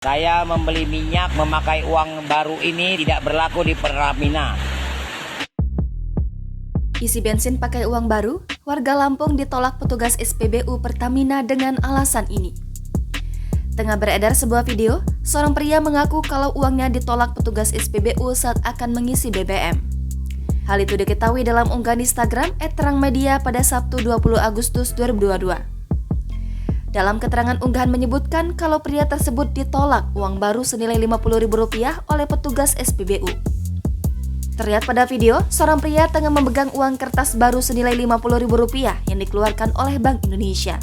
Saya membeli minyak memakai uang baru ini tidak berlaku di Pertamina. Isi bensin pakai uang baru, warga Lampung ditolak petugas SPBU Pertamina dengan alasan ini. Tengah beredar sebuah video, seorang pria mengaku kalau uangnya ditolak petugas SPBU saat akan mengisi BBM. Hal itu diketahui dalam unggahan Instagram @terangmedia pada Sabtu 20 Agustus 2022. Dalam keterangan unggahan menyebutkan kalau pria tersebut ditolak uang baru senilai Rp50.000 oleh petugas SPBU. Terlihat pada video, seorang pria tengah memegang uang kertas baru senilai Rp50.000 yang dikeluarkan oleh Bank Indonesia.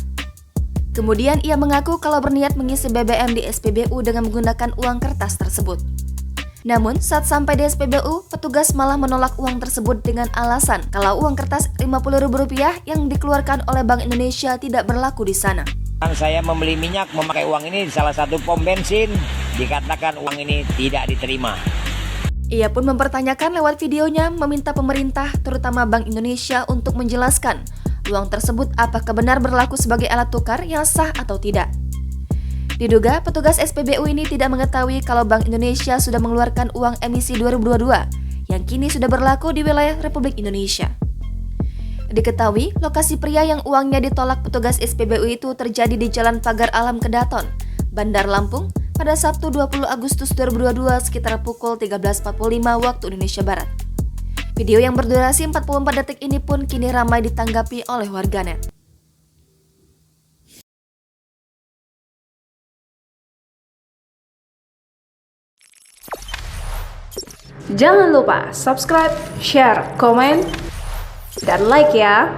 Kemudian ia mengaku kalau berniat mengisi BBM di SPBU dengan menggunakan uang kertas tersebut. Namun, saat sampai di SPBU, petugas malah menolak uang tersebut dengan alasan kalau uang kertas Rp50.000 yang dikeluarkan oleh Bank Indonesia tidak berlaku di sana. Saya membeli minyak memakai uang ini di salah satu pom bensin, dikatakan uang ini tidak diterima. Ia pun mempertanyakan lewat videonya meminta pemerintah, terutama Bank Indonesia, untuk menjelaskan uang tersebut apakah benar berlaku sebagai alat tukar yang sah atau tidak. Diduga petugas SPBU ini tidak mengetahui kalau Bank Indonesia sudah mengeluarkan uang emisi 2022 yang kini sudah berlaku di wilayah Republik Indonesia. Diketahui, lokasi pria yang uangnya ditolak petugas SPBU itu terjadi di Jalan Pagar Alam Kedaton, Bandar Lampung, pada Sabtu 20 Agustus 2022 sekitar pukul 13.45 waktu Indonesia Barat. Video yang berdurasi 44 detik ini pun kini ramai ditanggapi oleh warganet. Jangan lupa subscribe, share, komen, dan like ya!